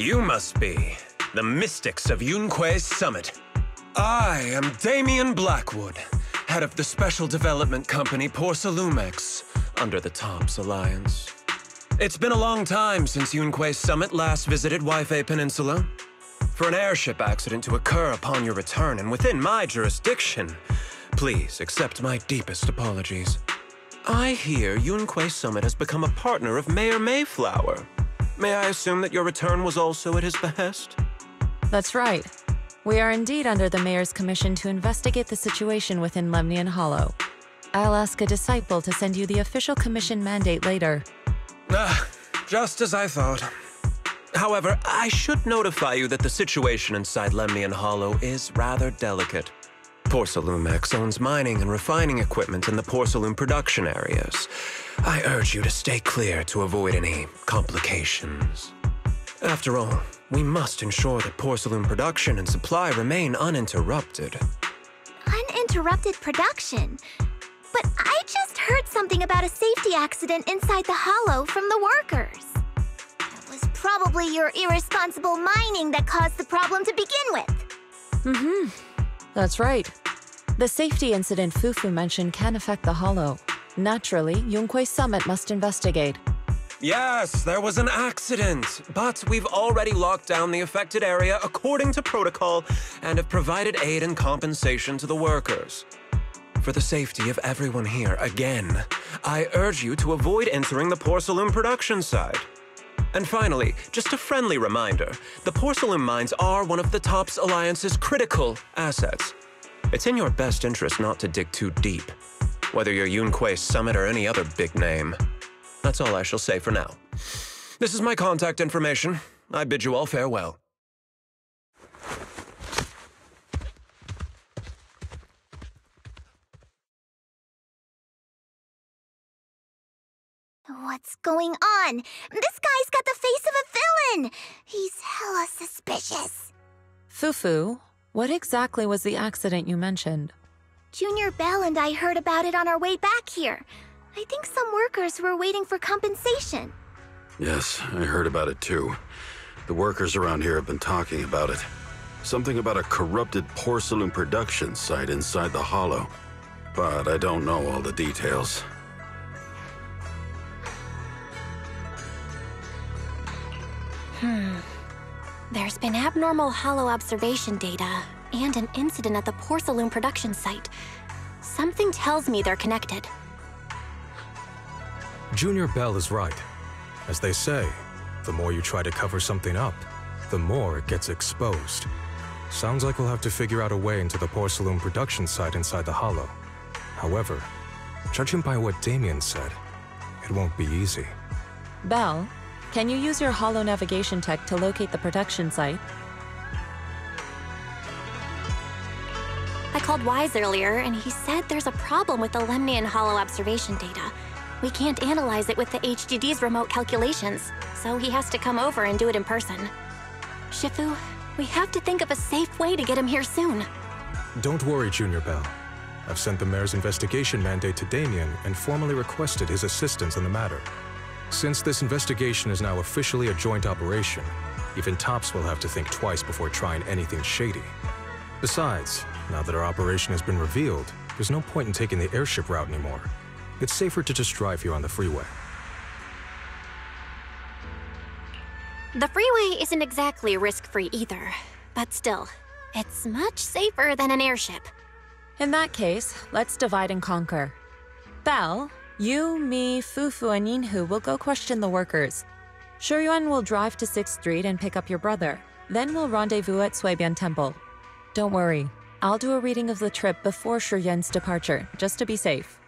You must be the mystics of Yunque's summit. I am Damien Blackwood, head of the special development company Porcelumex, under the TOPS Alliance. It's been a long time since Yunque's summit last visited Waifei Peninsula. For an airship accident to occur upon your return and within my jurisdiction, please accept my deepest apologies. I hear Yunque Summit has become a partner of Mayor Mayflower. May I assume that your return was also at his behest? That's right. We are indeed under the Mayor's commission to investigate the situation within Lemnian Hollow. I'll ask a disciple to send you the official commission mandate later. Just as I thought. However, I should notify you that the situation inside Lemnian Hollow is rather delicate. Porcelumex owns mining and refining equipment in the porcelain production areas. I urge you to stay clear to avoid any complications. After all, we must ensure that porcelain production and supply remain uninterrupted. Uninterrupted production? But I just heard something about a safety accident inside the hollow from the workers. It was probably your irresponsible mining that caused the problem to begin with. That's right. The safety incident Fufu mentioned can affect the Hollow. Naturally, Yunque Summit must investigate. Yes, there was an accident, but we've already locked down the affected area according to protocol and have provided aid and compensation to the workers. For the safety of everyone here, again, I urge you to avoid entering the porcelain production side. And finally, just a friendly reminder, the porcelain mines are one of the TOPS Alliance's critical assets. It's in your best interest not to dig too deep, whether you're Yunque Summit or any other big name. That's all I shall say for now. This is my contact information. I bid you all farewell. What's going on? This guy's got the face of a villain! He's hella suspicious. Fufu, what exactly was the accident you mentioned? Junior Bell and I heard about it on our way back here. I think some workers were waiting for compensation. Yes, I heard about it too. The workers around here have been talking about it. Something about a corrupted porcelain production site inside the Hollow. But I don't know all the details. There's been abnormal Hollow observation data and an incident at the porcelain production site. Something tells me they're connected. Junior Bell is right. As they say, the more you try to cover something up, the more it gets exposed. Sounds like we'll have to figure out a way into the porcelain production site inside the Hollow. However, judging by what Damien said, it won't be easy. Bell, can you use your Hollow navigation tech to locate the production site? I called Wise earlier, and he said there's a problem with the Lemnian Hollow observation data. We can't analyze it with the HDD's remote calculations, so he has to come over and do it in person. Shifu, we have to think of a safe way to get him here soon. Don't worry, Junior Bell. I've sent the Mayor's investigation mandate to Damien and formally requested his assistance in the matter. Since this investigation is now officially a joint operation, even TOPS will have to think twice before trying anything shady. Besides, now that our operation has been revealed, there's no point in taking the airship route anymore. It's safer to just drive here on the freeway. The freeway isn't exactly risk-free either, but still, it's much safer than an airship. In that case, let's divide and conquer. Bell, you, me, Fufu, and Yinhu will go question the workers. Shuyuan will drive to 6th Street and pick up your brother. Then we'll rendezvous at Suibian Temple. Don't worry, I'll do a reading of the trip before Shuyuan's departure, just to be safe.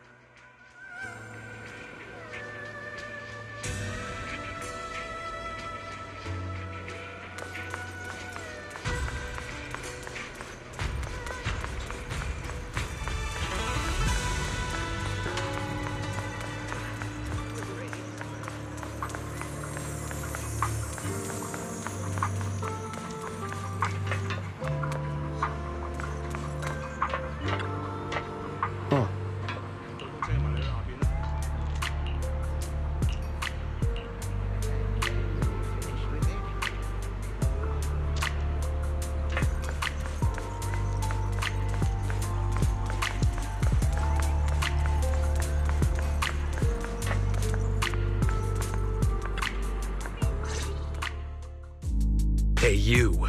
Hey, you.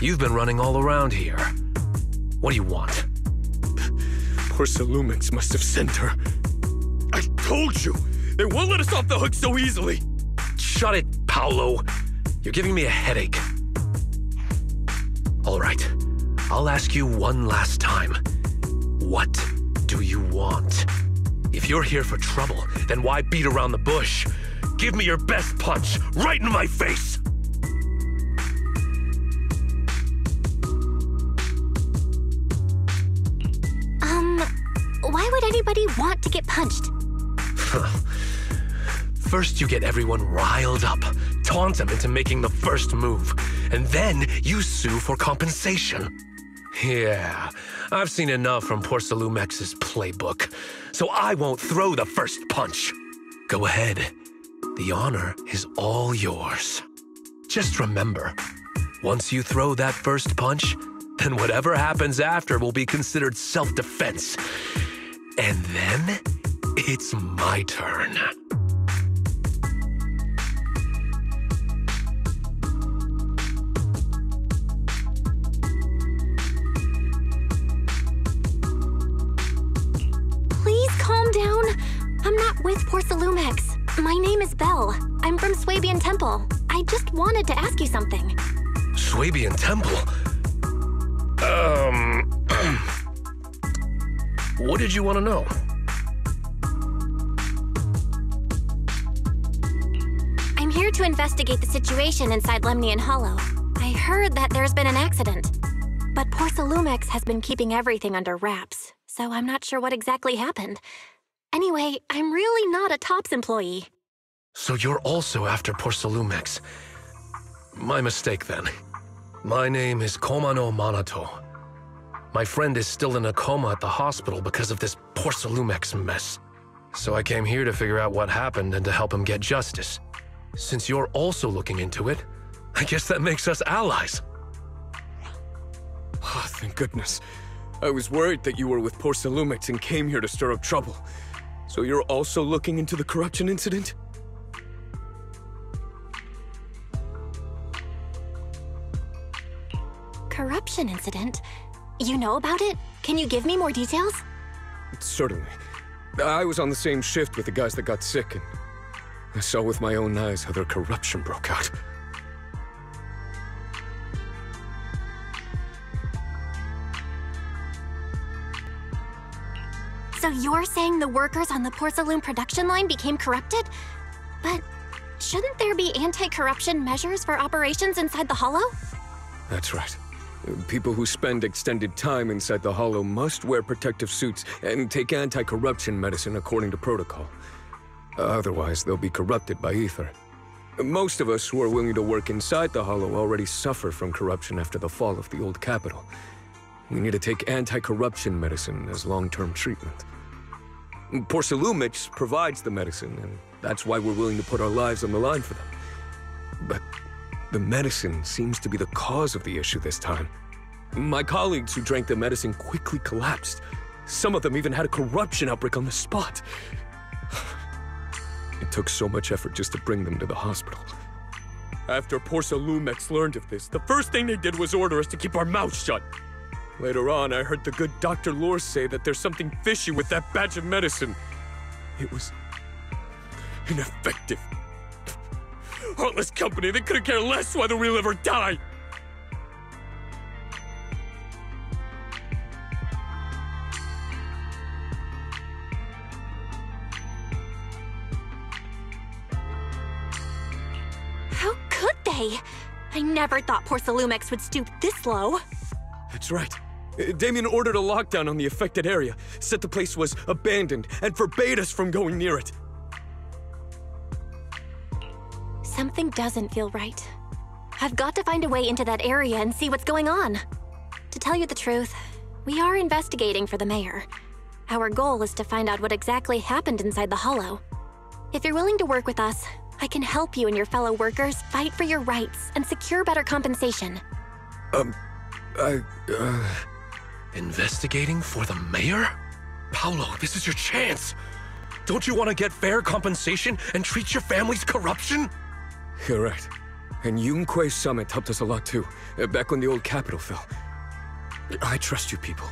You've been running all around here. What do you want? Porsalumix must have sent her. I told you! They won't let us off the hook so easily! Shut it, Paolo. You're giving me a headache. All right. I'll ask you one last time. What do you want? If you're here for trouble, then why beat around the bush? Give me your best punch, right in my face! Why would anybody want to get punched? First you get everyone riled up, taunt them into making the first move, and then you sue for compensation. Yeah, I've seen enough from Porsalumex's playbook, so I won't throw the first punch. Go ahead. The honor is all yours. Just remember, once you throw that first punch, then whatever happens after will be considered self-defense. And then, it's my turn. Please calm down. I'm not with Porsalumex. My name is Belle. I'm from Swabian Temple. I just wanted to ask you something. Swabian Temple? What did you want to know? I'm here to investigate the situation inside Lemnian Hollow. I heard that there's been an accident. But Porsalumex has been keeping everything under wraps, so I'm not sure what exactly happened. Anyway, I'm really not a TOPS employee. So you're also after Porsalumex. My mistake, then. My name is Komano Manato. My friend is still in a coma at the hospital because of this Porsalumex mess. So I came here to figure out what happened and to help him get justice. Since you're also looking into it, I guess that makes us allies. Oh, thank goodness. I was worried that you were with Porsalumix and came here to stir up trouble. So you're also looking into the corruption incident? Corruption incident? You know about it? Can you give me more details? Certainly. I was on the same shift with the guys that got sick, and I saw with my own eyes how their corruption broke out. So you're saying the workers on the Porcelain production line became corrupted? But shouldn't there be anti-corruption measures for operations inside the Hollow? That's right. People who spend extended time inside the Hollow must wear protective suits and take anti-corruption medicine according to protocol. Otherwise, they'll be corrupted by ether. Most of us who are willing to work inside the Hollow already suffer from corruption after the fall of the old capital. We need to take anti-corruption medicine as long-term treatment. Porsalumix provides the medicine, and that's why we're willing to put our lives on the line for them. But the medicine seems to be the cause of the issue this time. My colleagues who drank the medicine quickly collapsed. Some of them even had a corruption outbreak on the spot. It took so much effort just to bring them to the hospital. After Porsalumix learned of this, the first thing they did was order us to keep our mouths shut. Later on, I heard the good Dr. Lore say that there's something fishy with that batch of medicine. It was ineffective. Heartless company, they couldn't care less whether we live or die! How could they? I never thought Porsalumix would stoop this low. That's right. Damien ordered a lockdown on the affected area, said the place was abandoned, and forbade us from going near it. Something doesn't feel right. I've got to find a way into that area and see what's going on. To tell you the truth, we are investigating for the mayor. Our goal is to find out what exactly happened inside the Hollow. If you're willing to work with us, I can help you and your fellow workers fight for your rights and secure better compensation. Investigating for the mayor? Paolo, this is your chance. Don't you want to get fair compensation and treat your family's corruption? You're right. And Yunque Summit helped us a lot too, back when the old capital fell. I trust you people.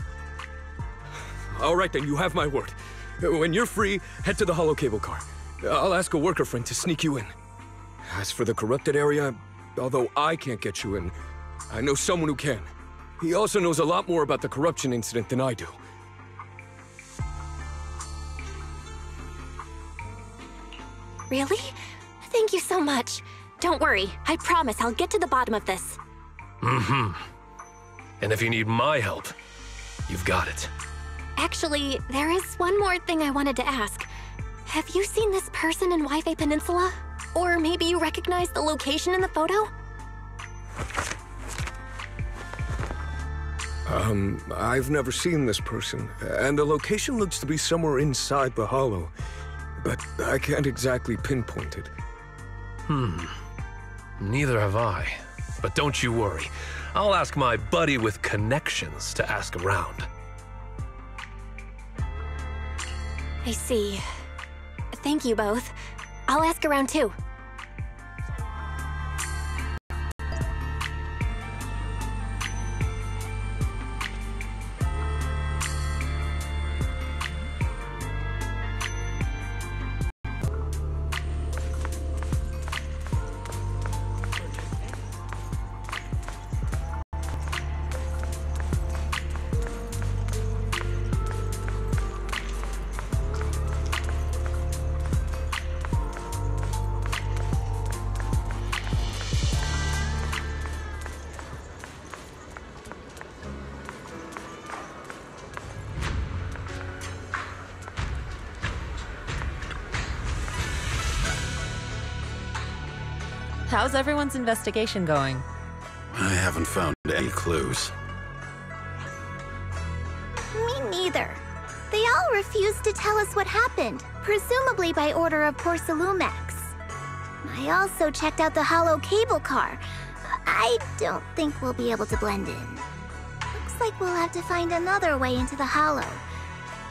All right then, you have my word. When you're free, head to the hollow cable car. I'll ask a worker friend to sneak you in. As for the corrupted area, although I can't get you in, I know someone who can. He also knows a lot more about the corruption incident than I do. Really? Thank you so much. Don't worry, I promise I'll get to the bottom of this. Mm-hmm. And if you need my help, you've got it. Actually, there is one more thing I wanted to ask. Have you seen this person in Waifei Peninsula? Or maybe you recognize the location in the photo? I've never seen this person, and the location looks to be somewhere inside the hollow, but I can't exactly pinpoint it. Neither have I. But don't you worry. I'll ask my buddy with connections to ask around. I see. Thank you both. I'll ask around too. How's everyone's investigation going? I haven't found any clues. Me neither. They all refused to tell us what happened, presumably by order of Porcelumex. I also checked out the hollow cable car. I don't think we'll be able to blend in. Looks like we'll have to find another way into the hollow.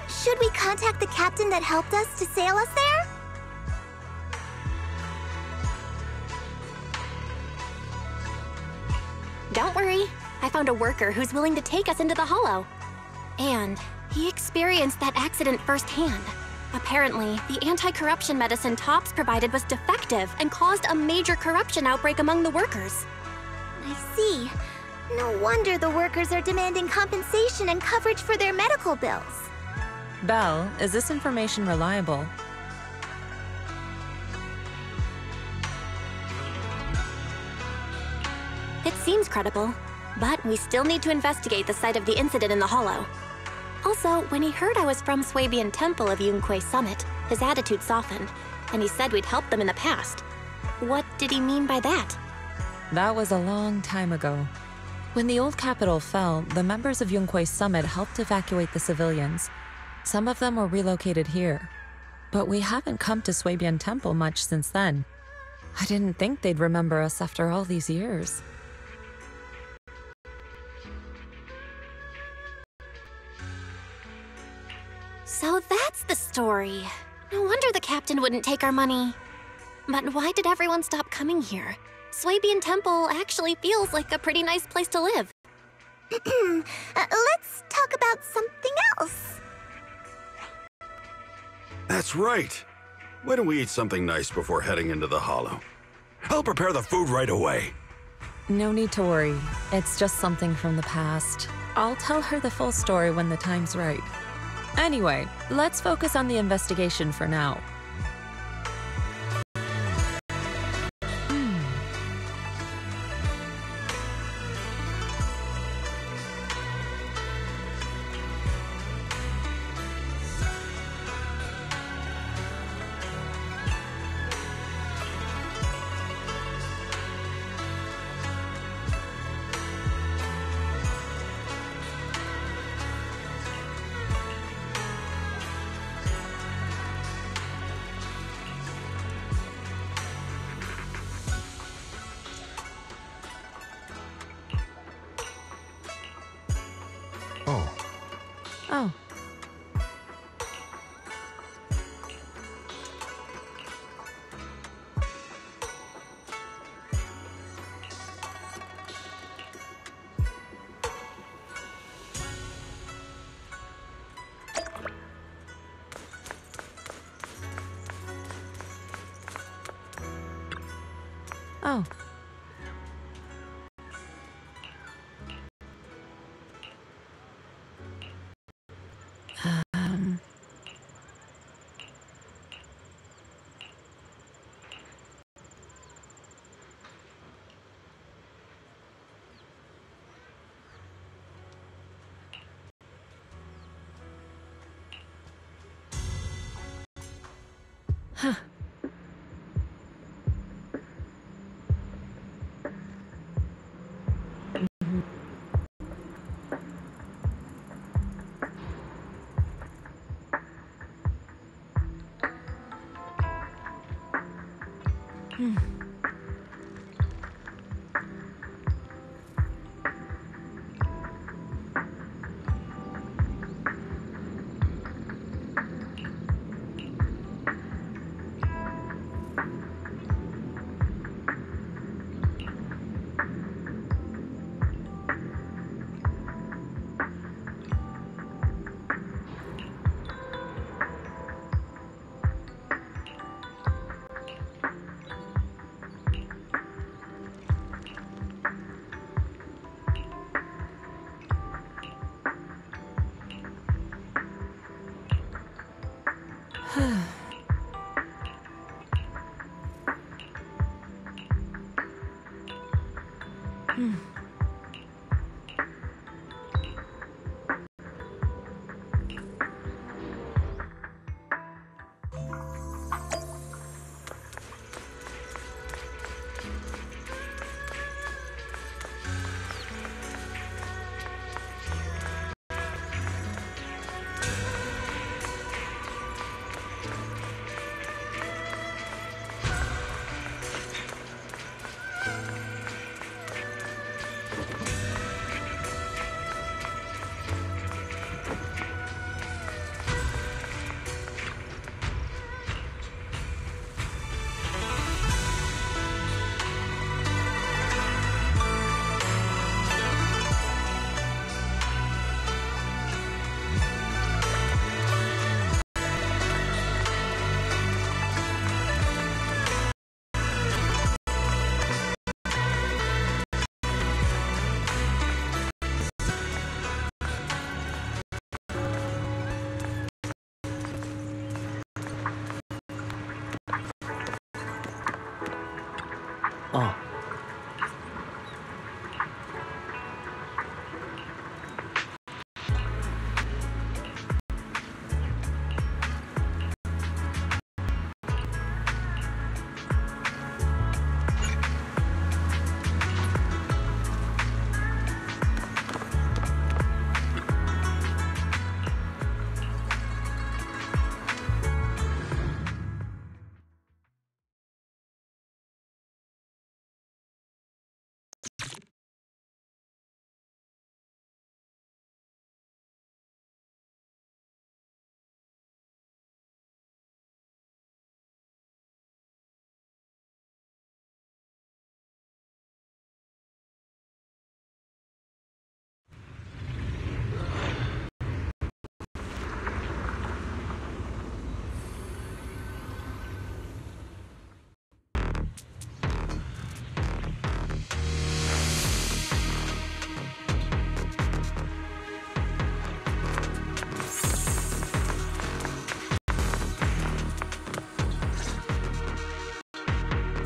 Should we contact the captain that helped us to sail us there? Don't worry. I found a worker who's willing to take us into the hollow. And he experienced that accident firsthand. Apparently, the anti-corruption medicine Tops provided was defective and caused a major corruption outbreak among the workers. I see. No wonder the workers are demanding compensation and coverage for their medical bills. Belle, is this information reliable? It seems credible, but we still need to investigate the site of the incident in the hollow. Also, when he heard I was from Swabian Temple of Yunque Summit, his attitude softened, and he said we'd helped them in the past. What did he mean by that? That was a long time ago. When the old capital fell, the members of Yunque Summit helped evacuate the civilians. Some of them were relocated here. But we haven't come to Swabian Temple much since then. I didn't think they'd remember us after all these years. So that's the story. No wonder the captain wouldn't take our money. But why did everyone stop coming here? Swabian Temple actually feels like a pretty nice place to live. Let's talk about something else. That's right. Why don't we eat something nice before heading into the hollow? I'll prepare the food right away. No need to worry. It's just something from the past. I'll tell her the full story when the time's right. Anyway, let's focus on the investigation for now. Oh.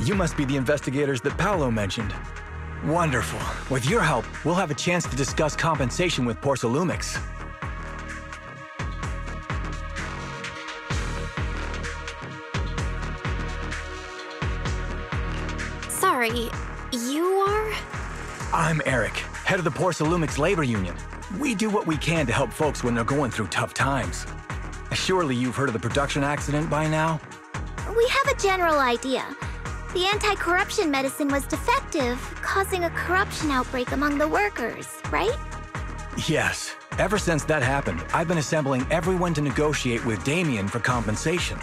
You must be the investigators that Paolo mentioned. Wonderful. With your help, we'll have a chance to discuss compensation with Porsalumix. Sorry, you are? I'm Eric, head of the Porsalumix Labor Union. We do what we can to help folks when they're going through tough times. Surely you've heard of the production accident by now? We have a general idea. The anti-corruption medicine was defective, causing a corruption outbreak among the workers, right? Yes. Ever since that happened, I've been assembling everyone to negotiate with Damien for compensation.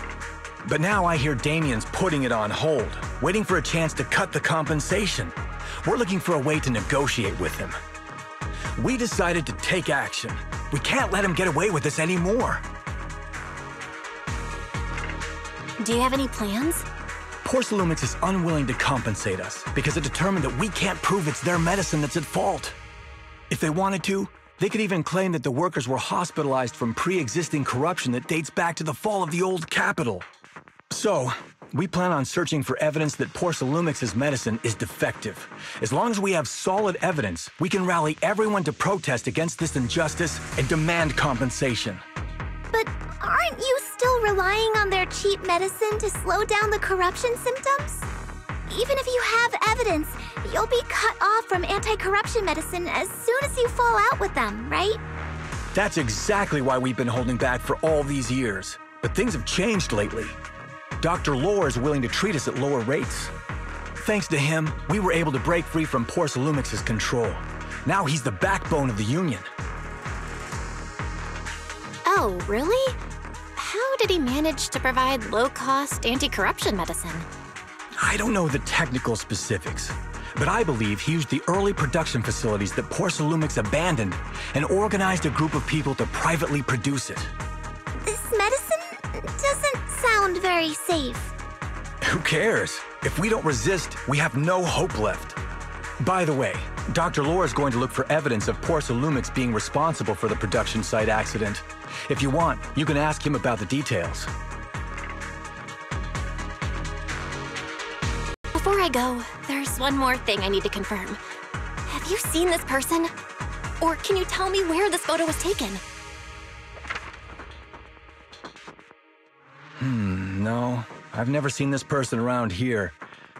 But now I hear Damien's putting it on hold, waiting for a chance to cut the compensation. We're looking for a way to negotiate with him. We decided to take action. We can't let him get away with this anymore. Do you have any plans? Porsalumix is unwilling to compensate us because it determined that we can't prove it's their medicine that's at fault. If they wanted to, they could even claim that the workers were hospitalized from pre-existing corruption that dates back to the fall of the old capital. So, we plan on searching for evidence that Porsalumix's medicine is defective. As long as we have solid evidence, we can rally everyone to protest against this injustice and demand compensation. But aren't you still relying on their cheap medicine to slow down the corruption symptoms? Even if you have evidence, you'll be cut off from anti-corruption medicine as soon as you fall out with them, right? That's exactly why we've been holding back for all these years. But things have changed lately. Dr. Lore is willing to treat us at lower rates. Thanks to him, we were able to break free from Porcelumix's control. Now he's the backbone of the Union. Oh, really? How did he manage to provide low-cost anti-corruption medicine? I don't know the technical specifics, but I believe he used the early production facilities that Porcelumix abandoned and organized a group of people to privately produce it. This medicine doesn't sound very safe. Who cares? If we don't resist, we have no hope left. By the way, Dr. Lore is going to look for evidence of Porcelumix being responsible for the production site accident. If you want, you can ask him about the details. Before I go, there's one more thing I need to confirm. Have you seen this person? Or can you tell me where this photo was taken? No. I've never seen this person around here,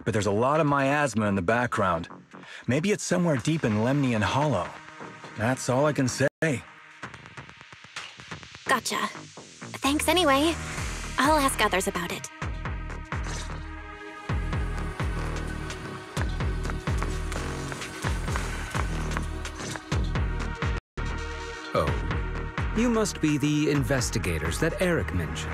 but there's a lot of miasma in the background. Maybe it's somewhere deep in Lemnian Hollow. That's all I can say. Gotcha. Thanks anyway. I'll ask others about it. Oh, you must be the investigators that Eric mentioned.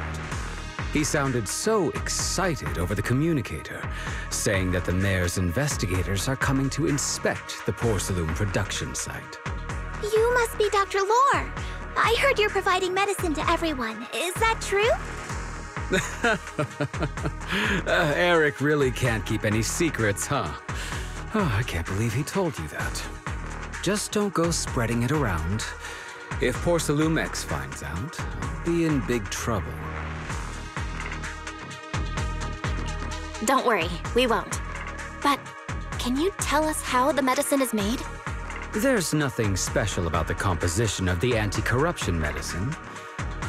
He sounded so excited over the communicator, saying that the mayor's investigators are coming to inspect the Porcelume production site. You must be Dr. Lore. I heard you're providing medicine to everyone. Is that true? Eric really can't keep any secrets, huh? Oh, I can't believe he told you that. Just don't go spreading it around. If Porcelumix finds out, I'll be in big trouble. Don't worry, we won't. But can you tell us how the medicine is made? There's nothing special about the composition of the anti-corruption medicine.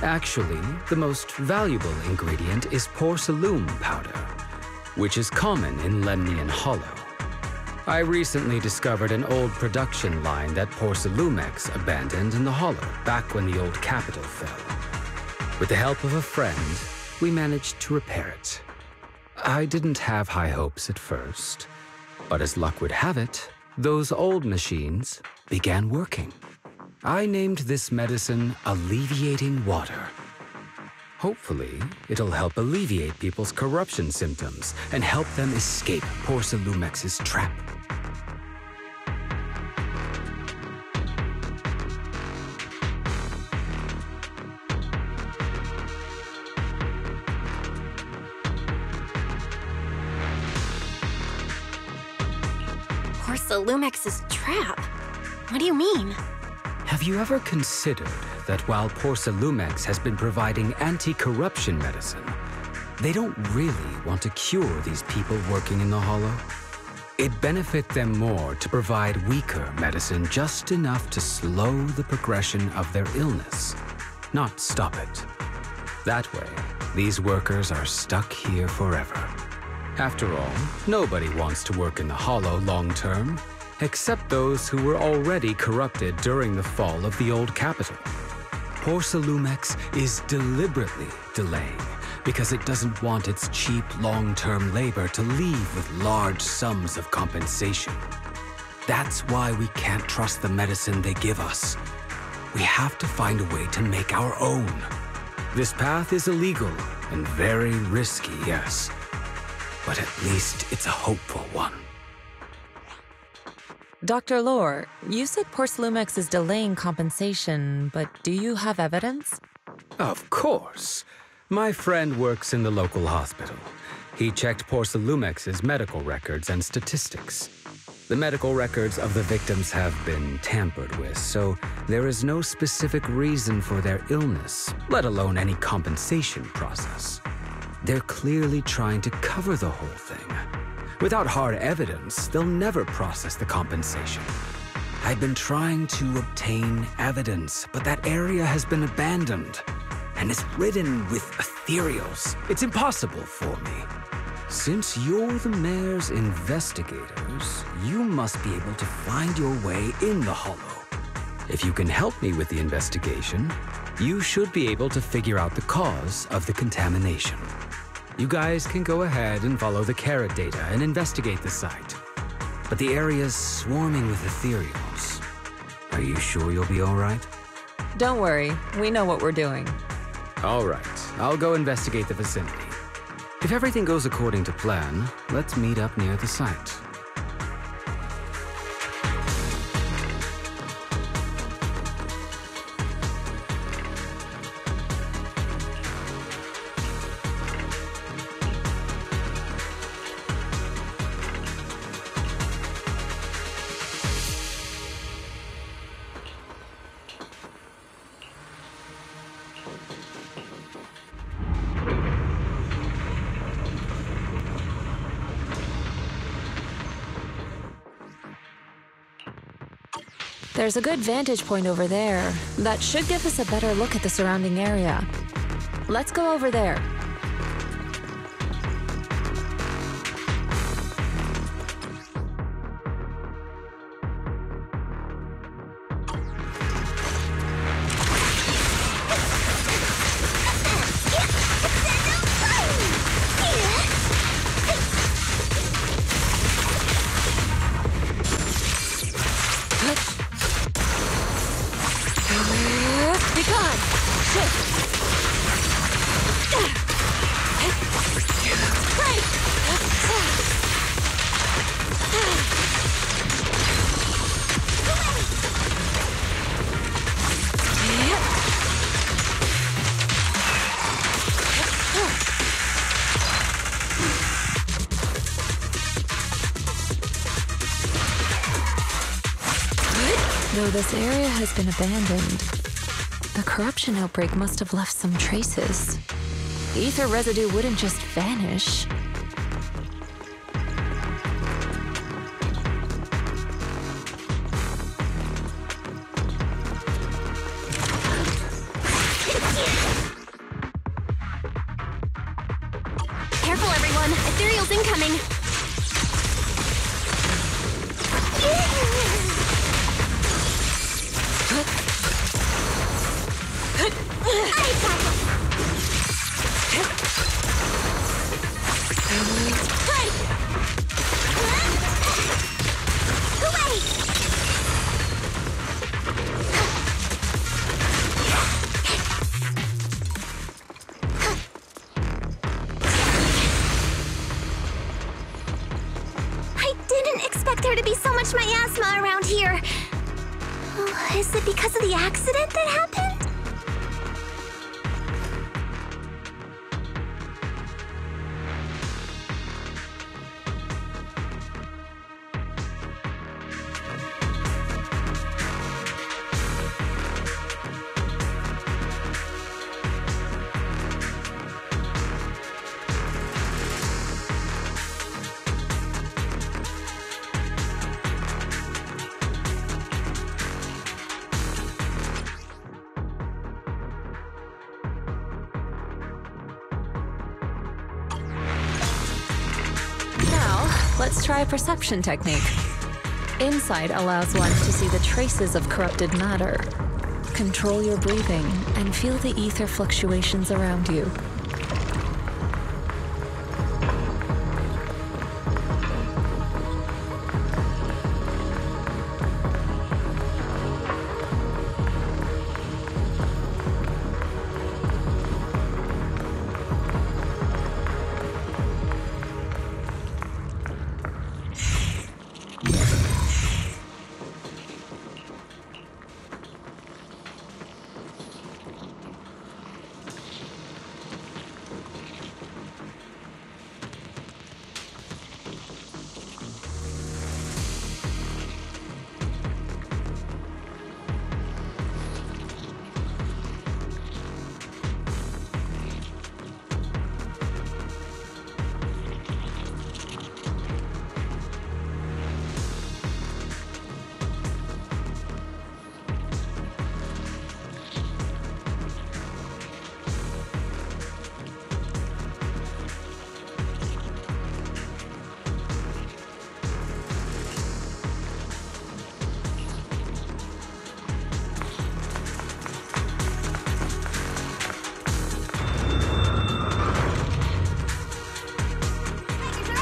Actually, the most valuable ingredient is Porcelume powder, which is common in Lemnian Hollow. I recently discovered an old production line that Porcelumix abandoned in the Hollow back when the old capital fell. With the help of a friend, we managed to repair it. I didn't have high hopes at first, but as luck would have it, those old machines began working. I named this medicine Alleviating Water. Hopefully, it'll help alleviate people's corruption symptoms and help them escape Porcelumix's trap. Porcelumix's trap? What do you mean? Have you ever considered that while Porcelumix has been providing anti-corruption medicine, they don't really want to cure these people working in the Hollow? It'd benefit them more to provide weaker medicine just enough to slow the progression of their illness, not stop it. That way, these workers are stuck here forever. After all, nobody wants to work in the Hollow long-term, except those who were already corrupted during the fall of the old capital. Porcelumix is deliberately delaying because it doesn't want its cheap long-term labor to leave with large sums of compensation. That's why we can't trust the medicine they give us. We have to find a way to make our own. This path is illegal and very risky, yes. But at least it's a hopeful one. Dr. Lore, you said Porcelumix is delaying compensation, but do you have evidence? Of course. My friend works in the local hospital. He checked Porcelumix's medical records and statistics. The medical records of the victims have been tampered with, so there is no specific reason for their illness, let alone any compensation process. They're clearly trying to cover the whole thing. Without hard evidence, they'll never process the compensation. I've been trying to obtain evidence, but that area has been abandoned. and is ridden with ethereals. It's impossible for me. Since you're the mayor's investigators, you must be able to find your way in the Hollow. If you can help me with the investigation, you should be able to figure out the cause of the contamination. You guys can go ahead and follow the Carrot data and investigate the site. But the area's swarming with ethereals. Are you sure you'll be all right? Don't worry, we know what we're doing. All right, I'll go investigate the vicinity. If everything goes according to plan, let's meet up near the site. There's a good vantage point over there. That should give us a better look at the surrounding area. Let's go over there. Though this area has been abandoned, the corruption outbreak must have left some traces. Ether residue wouldn't just vanish. Careful, everyone! Ethereal's incoming! I didn't expect there to be so much miasma around here. Oh, is it because of the accident that happened? Let's try a perception technique. Insight allows one to see the traces of corrupted matter. Control your breathing and feel the ether fluctuations around you.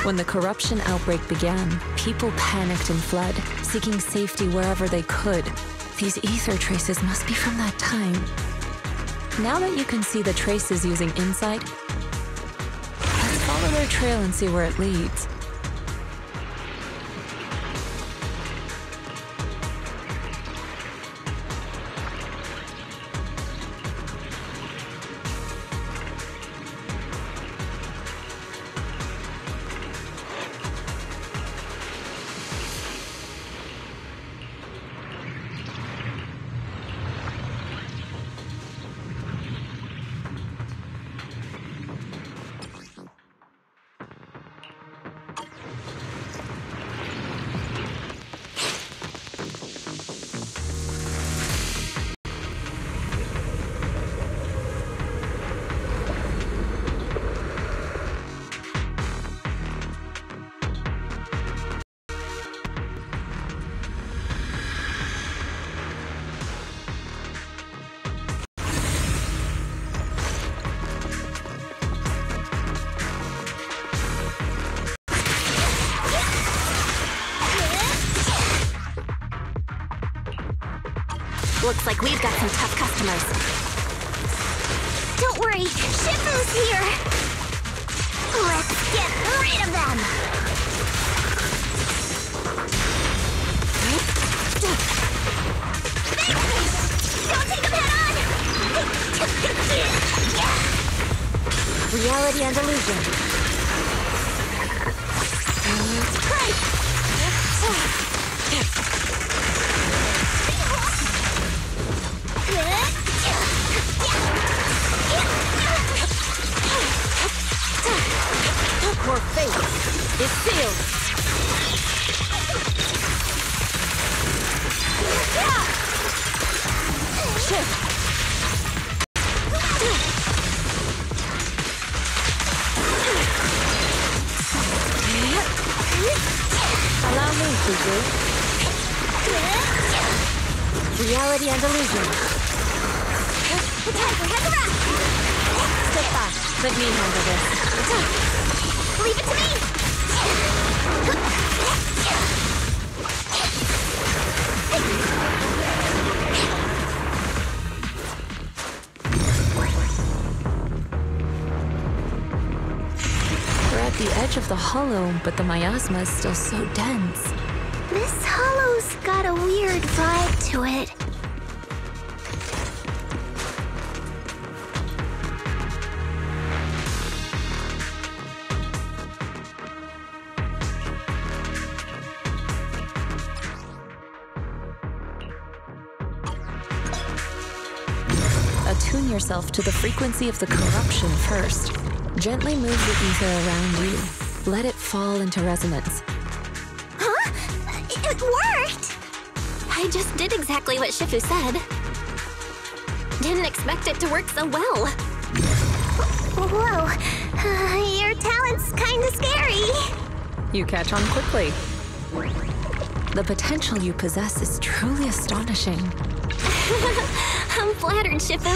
When the corruption outbreak began, people panicked and fled, seeking safety wherever they could. These ether traces must be from that time. Now that you can see the traces using insight, let's follow their trail and see where it leads. Looks like we've got some tough customers. Don't worry, Shifu's here! Let's get rid of them! Don't take them head on! Reality and illusion. Your fate is sealed. Shift. Allow me, Fufu. Reality and illusion. Time for Hezra! Step back. Let me handle this. Leave it to me! We're at the edge of the hollow, but the miasma is still so dense. This hollow's got a weird vibe to it. Attune yourself to the frequency of the corruption first. Gently move the ether around you. Let it fall into resonance. Huh? It worked! I just did exactly what Shifu said. Didn't expect it to work so well. Whoa. Your talent's kinda scary. You catch on quickly. The potential you possess is truly astonishing. I'm flattered, Shifu.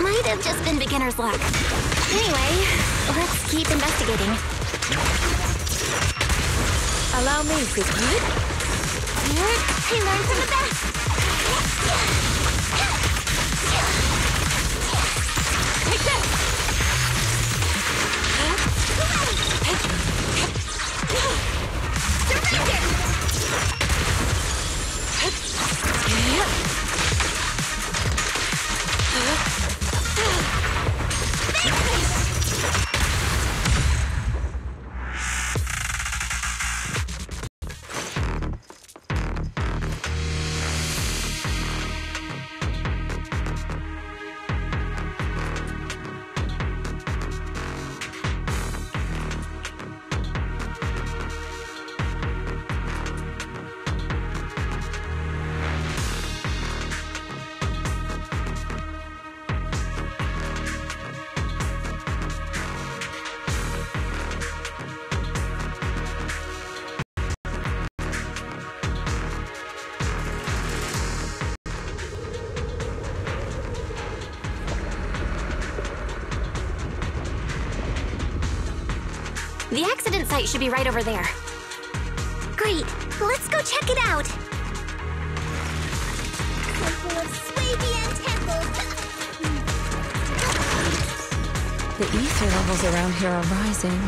Might have just been beginner's luck. Anyway, let's keep investigating. Allow me, Fufu. I learned from the best. Take this! The accident site should be right over there. Great. Let's go check it out. Temple of Swabian Temple. The ether levels around here are rising.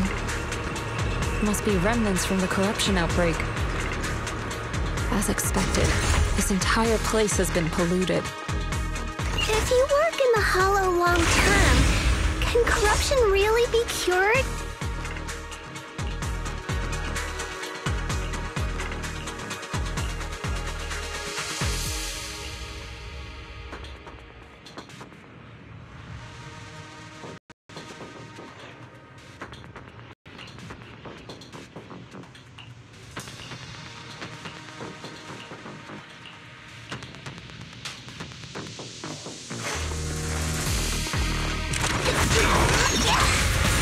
Must be remnants from the corruption outbreak. As expected, this entire place has been polluted. If you work in the Hollow long term, can corruption really be cured?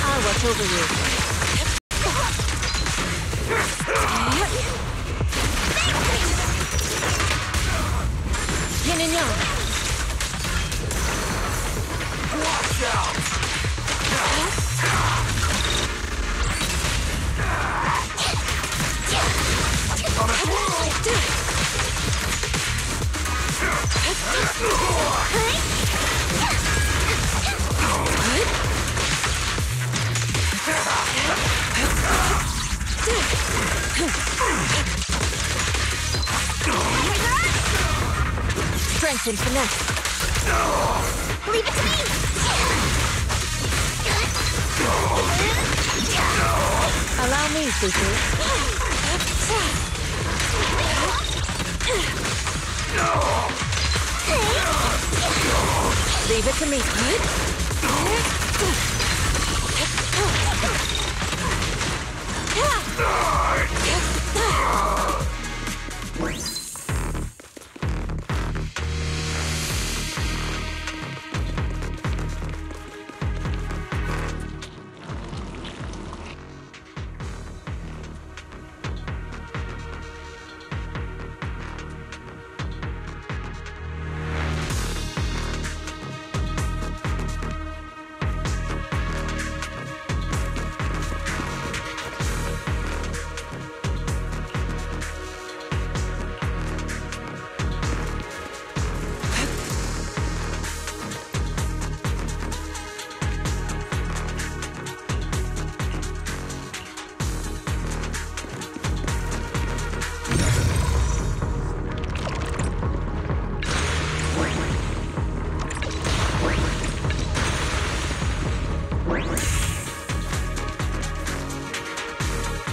I'll watch over you. Yin and yang. Watch out! Strength and finesse. Leave it to me! Allow me, Fufu. Leave it to me.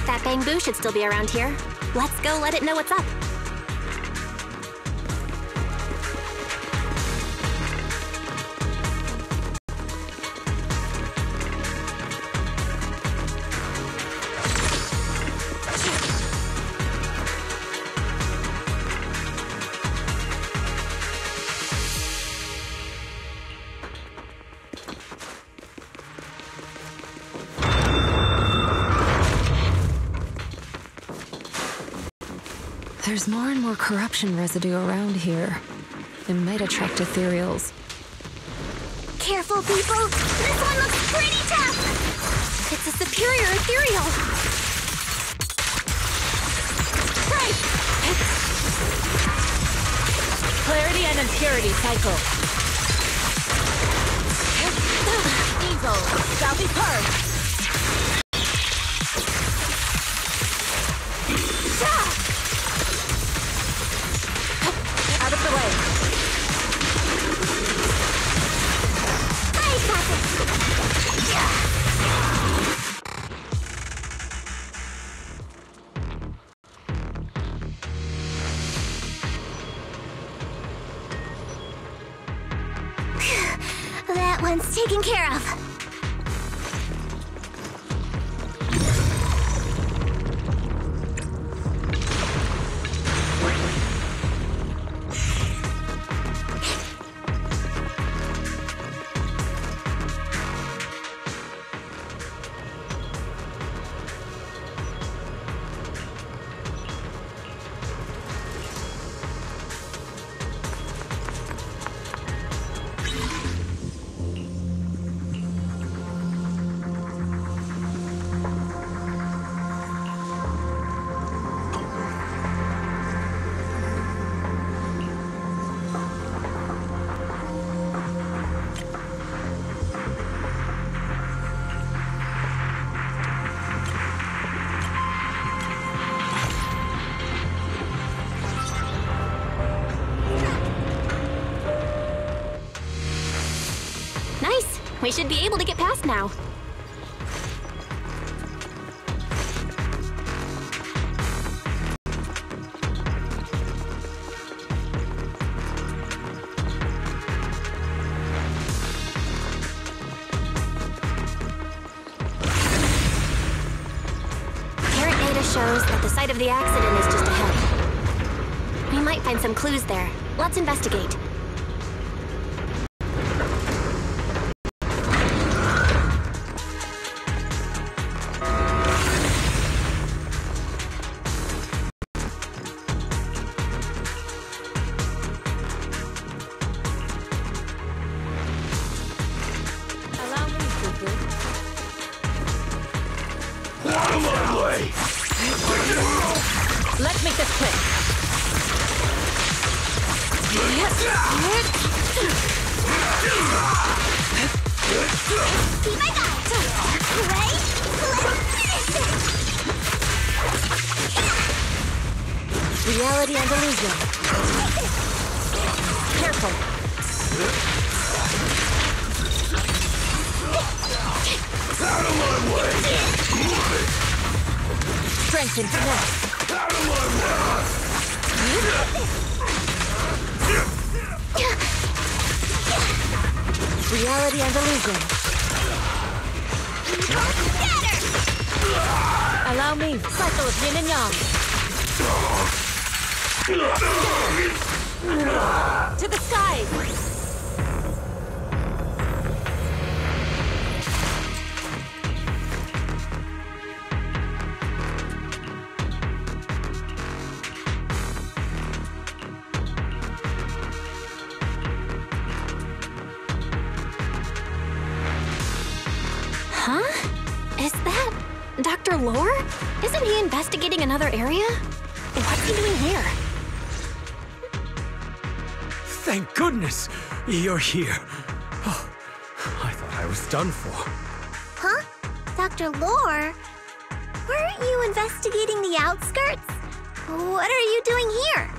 That Bamboo should still be around here. Let's go let it know what's up. There's more and more corruption residue around here. It might attract ethereals. Careful, people! This one looks pretty tough! It's a superior ethereal! Right! Clarity and impurity cycle. Evil shall be purged. Out of the way. I got it! That one's taken care of. We should be able to get past now. Current data shows that the site of the accident is just ahead. We might find some clues there. Let's investigate. Let's make this quick. Be my guide! Right? Let's finish it! Reality and illusion. Careful. Out of my way! Move it! Strength and finesse. Out of my way! Reality and illusion. Allow me. Cycle of yin and yang. To the skies. Is that Dr. Lore? Isn't he investigating another area? What's he doing here? Thank goodness you're here. Oh, I thought I was done for. Huh? Dr. Lore? Weren't you investigating the outskirts? What are you doing here?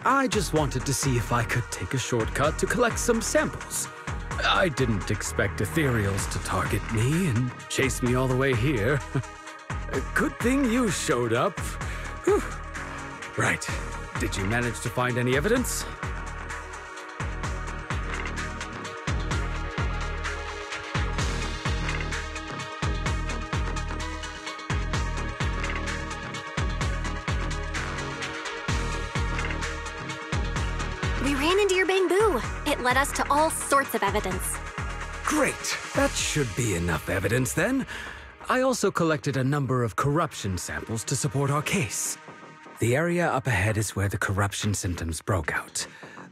I just wanted to see if I could take a shortcut to collect some samples. I didn't expect ethereals to target me and chase me all the way here. Good thing you showed up. Whew. Right. Did you manage to find any evidence? We ran into your bamboo. It led us to all sorts of evidence. Great. That should be enough evidence then. I also collected a number of corruption samples to support our case. The area up ahead is where the corruption symptoms broke out.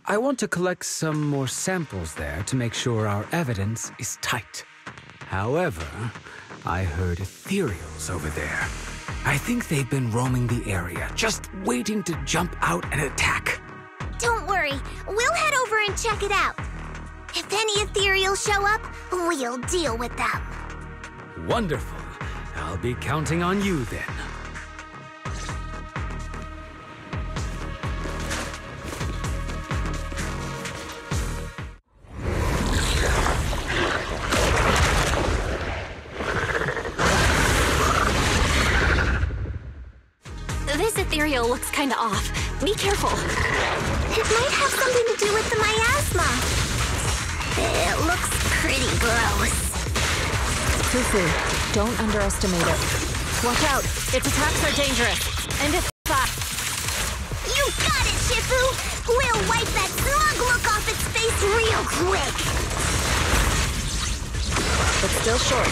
I want to collect some more samples there to make sure our evidence is tight. However, I heard ethereals over there. I think they've been roaming the area, just waiting to jump out and attack. Don't worry, we'll head over and check it out. If any ethereals show up, we'll deal with them. Wonderful. I'll be counting on you then. This ethereal looks kinda off. Be careful. It might have something to do with the miasma. It looks pretty gross. Fufu, don't underestimate it. Watch out, its attacks are dangerous. And it's fast. You got it, Shifu! We'll wipe that smug look off its face real quick! But still short.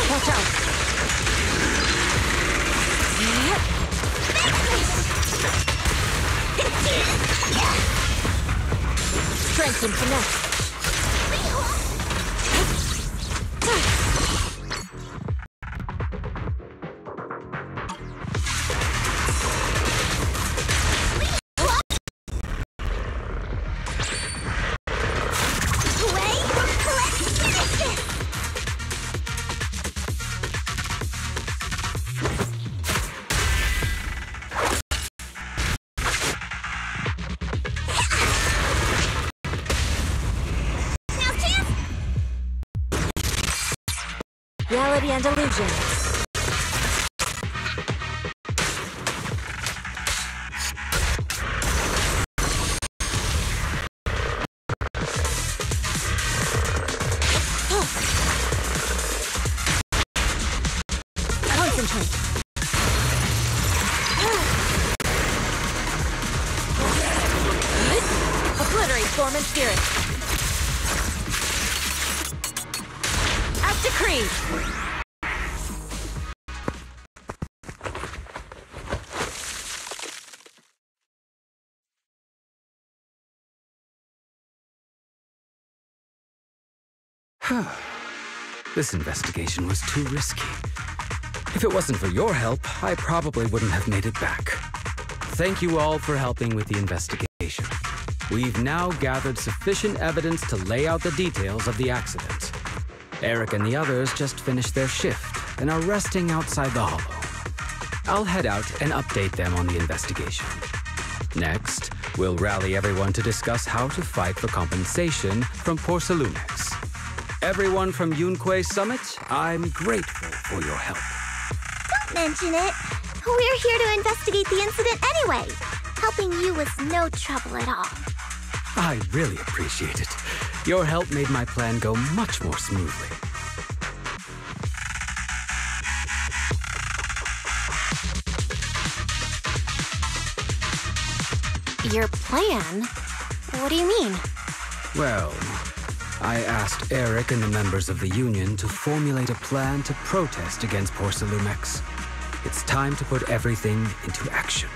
Watch out. Strength and finesse. Reality and illusion. Concentrate. Obliterate form and spirit. As decreed. This investigation was too risky. If it wasn't for your help, I probably wouldn't have made it back. Thank you all for helping with the investigation. We've now gathered sufficient evidence to lay out the details of the accident. Eric and the others just finished their shift and are resting outside the hollow. I'll head out and update them on the investigation. Next, we'll rally everyone to discuss how to fight for compensation from Porsalumex. Everyone from Yunque Summit, I'm grateful for your help. Don't mention it. We're here to investigate the incident anyway. Helping you was no trouble at all. I really appreciate it. Your help made my plan go much more smoothly. Your plan? What do you mean? Well, I asked Eric and the members of the Union to formulate a plan to protest against Porsalumex. It's time to put everything into action.